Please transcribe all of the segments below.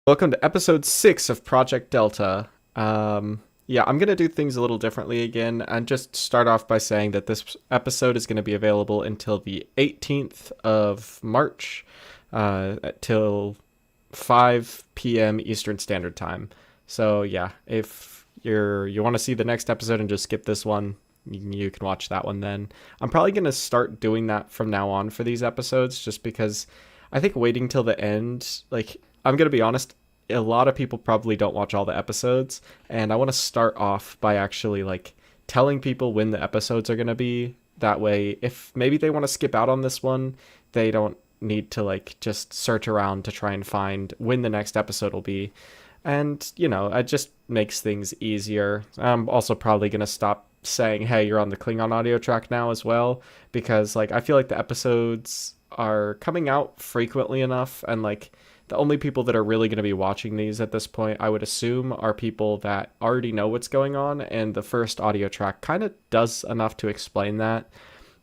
Welcome to episode 6 of Project Delta. I'm going to do things a little differently again and just start off by saying that this episode is going to be available until the 18th of March, till 5 p.m. Eastern Standard Time. So, yeah, if you want to see the next episode and just skip this one, you can watch that one then. I'm probably going to start doing that from now on for these episodes just because I think waiting till the end, I'm going to be honest, a lot of people probably don't watch all the episodes, and I want to start off by actually telling people when the episodes are going to be. That way, if maybe they want to skip out on this one, they don't need to just search around to try and find when the next episode will be. And, it just makes things easier. I'm also probably going to stop saying, hey, you're on the Klingon audio track now as well, because I feel like the episodes are coming out frequently enough, and the only people that are really going to be watching these at this point, I would assume, are people that already know what's going on, and the first audio track kind of does enough to explain that.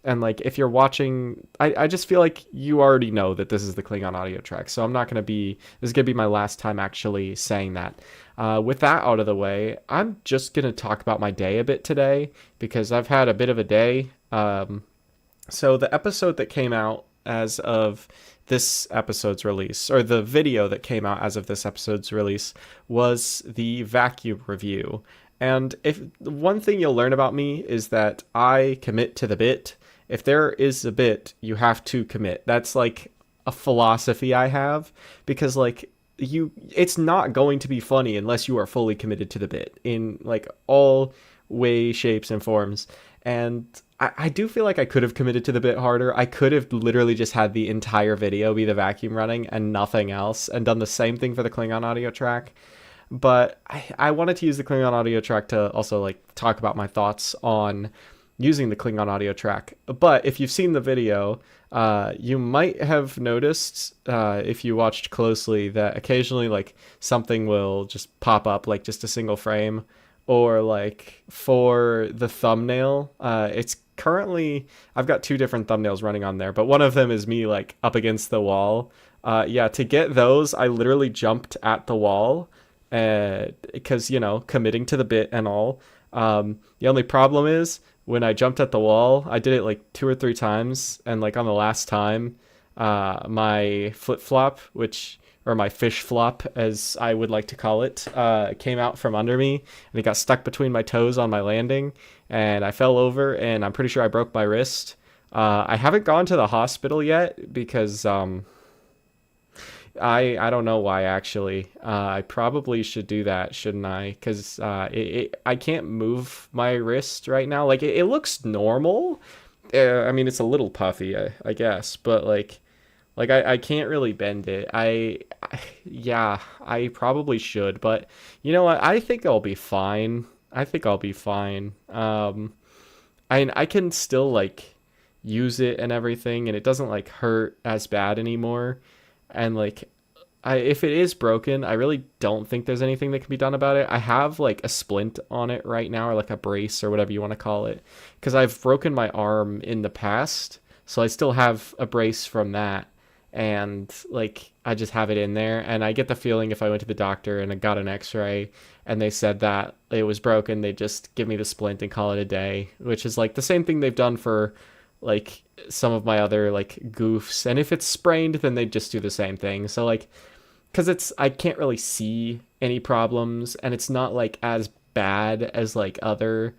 And if you're watching, I just feel like you already know that this is the Klingon audio track, so I'm not going to be, this is going to be my last time actually saying that. With that out of the way, I'm just going to talk about my day a bit today, because I've had a bit of a day. So the episode that came out as of this episode's release, or the video that came out as of this episode's release, was the vacuum review. And if one thing you'll learn about me is that I commit to the bit. If there is a bit, you have to commit. That's a philosophy I have, because it's not going to be funny unless you are fully committed to the bit in all way, shapes, and forms. And I do feel like I could have committed to the bit harder. I could have literally just had the entire video be the vacuum running and nothing else, and done the same thing for the Klingon audio track. But I wanted to use the Klingon audio track to also talk about my thoughts on using the Klingon audio track. But if you've seen the video, you might have noticed, if you watched closely, that occasionally something will just pop up, just a single frame. Or for the thumbnail, it's currently, I've got two different thumbnails running on there, but one of them is me up against the wall. To get those, I literally jumped at the wall, because committing to the bit and all. The only problem is when I jumped at the wall, I did it 2 or 3 times, and on the last time, my flip-flop, or my fish flop, as I would like to call it, came out from under me, and it got stuck between my toes on my landing, and I fell over, and I'm pretty sure I broke my wrist. I haven't gone to the hospital yet, because I don't know why, actually. I probably should do that, shouldn't I? Because I can't move my wrist right now. It looks normal. I mean, it's a little puffy, I guess, but I can't really bend it. Yeah, I probably should, but you know what? I think I'll be fine. I think I'll be fine. I can still use it and everything, and it doesn't hurt as bad anymore. And if it is broken, I really don't think there's anything that can be done about it. I have a splint on it right now, or a brace, or whatever you want to call it, because I've broken my arm in the past, so I still have a brace from that. And I just have it in there, and I get the feeling if I went to the doctor and I got an x-ray and they said that it was broken, they just give me the splint and call it a day, which is the same thing they've done for some of my other goofs. And if it's sprained, then they just do the same thing. So because I can't really see any problems, and it's not as bad as other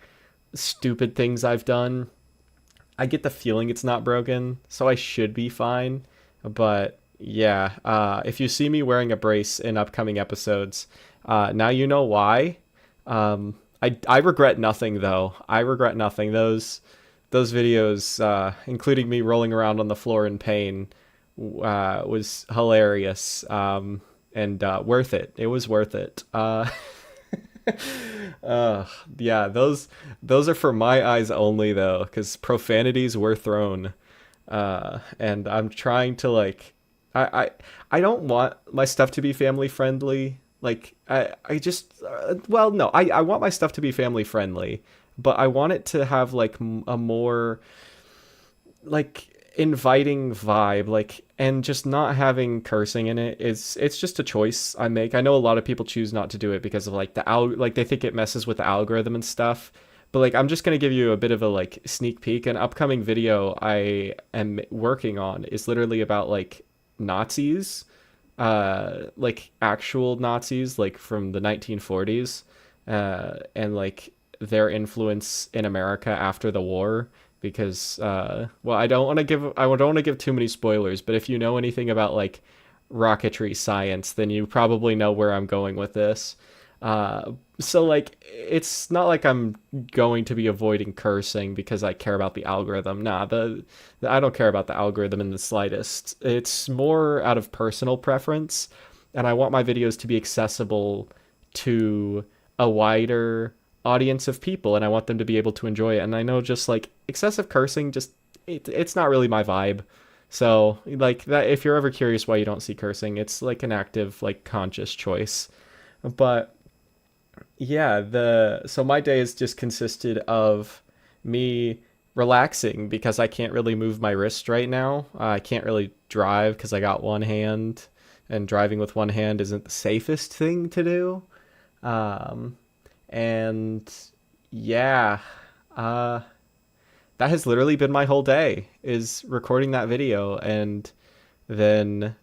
stupid things I've done, I get the feeling it's not broken, so I should be fine. But yeah, if you see me wearing a brace in upcoming episodes, now you know why. I regret nothing, though. I regret nothing. Those videos, including me rolling around on the floor in pain, was hilarious, and worth it. It was worth it. Yeah, those are for my eyes only, though, because profanities were thrown. And I'm trying to I don't want my stuff to be family friendly. I just, well, no, I want my stuff to be family friendly, but I want it to have a more, inviting vibe, like, and just not having cursing in it is, it's just a choice I make. I know a lot of people choose not to do it because of like like they think it messes with the algorithm and stuff. But like I'm just gonna give you a bit of a like sneak peek. An upcoming video I am working on is literally about like Nazis, like actual Nazis, like from the 1940s, and like their influence in America after the war. Because well, I don't want to give too many spoilers, but if you know anything about like rocketry science, then you probably know where I'm going with this. So like it's not like I'm going to be avoiding cursing because I care about the algorithm. Nah, the I don't care about the algorithm in the slightest. It's more out of personal preference, and I want my videos to be accessible to a wider audience of people, and I want them to be able to enjoy it. And I know just like excessive cursing, just it's not really my vibe. So like that, if you're ever curious why you don't see cursing, it's like an active, like conscious choice. But yeah, the so my day has just consisted of me relaxing because I can't really move my wrist right now. I can't really drive because I got one hand, and driving with one hand isn't the safest thing to do. Um, and yeah, uh, that has literally been my whole day, is recording that video and then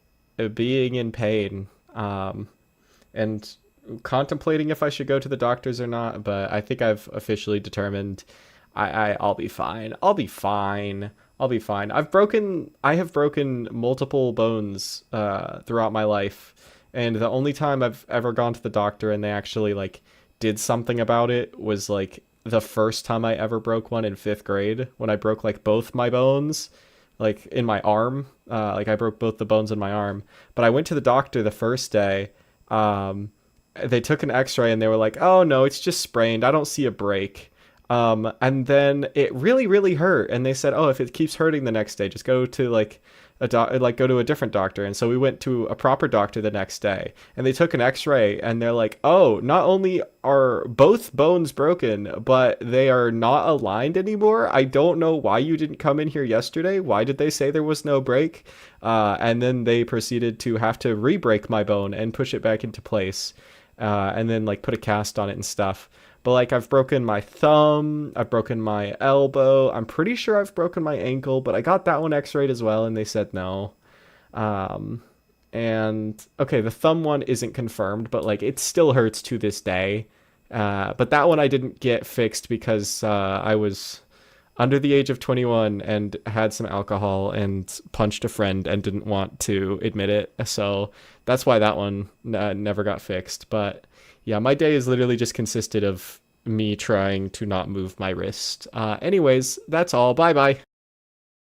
being in pain. And contemplating if I should go to the doctors or not, but I think I've officially determined I'll be fine. I'll be fine. I'll be fine. I have broken multiple bones throughout my life, and the only time I've ever gone to the doctor and they actually like did something about it was like the first time I ever broke one in 5th grade, when I broke like both my bones, like in my arm. Like I broke both the bones in my arm. But I went to the doctor the first day. They took an X-ray and they were like, "Oh no, it's just sprained. I don't see a break." And then it really, really hurt, and they said, "Oh, if it keeps hurting the next day, just go to like go to a different doctor." And so we went to a proper doctor the next day, and they took an X-ray, and they're like, "Oh, not only are both bones broken, but they are not aligned anymore. I don't know why you didn't come in here yesterday. Why did they say there was no break?" And then they proceeded to have to re-break my bone and push it back into place, and then like put a cast on it and stuff. But like I've broken my thumb, I've broken my elbow, I'm pretty sure I've broken my ankle, but I got that one x-rayed as well and they said no. Um, and okay, the thumb one isn't confirmed, but like it still hurts to this day. But that one I didn't get fixed because I was under the age of 21 and had some alcohol and punched a friend and didn't want to admit it. So that's why that one never got fixed. But yeah, my day is literally just consisted of me trying to not move my wrist. Anyways, that's all. Bye bye.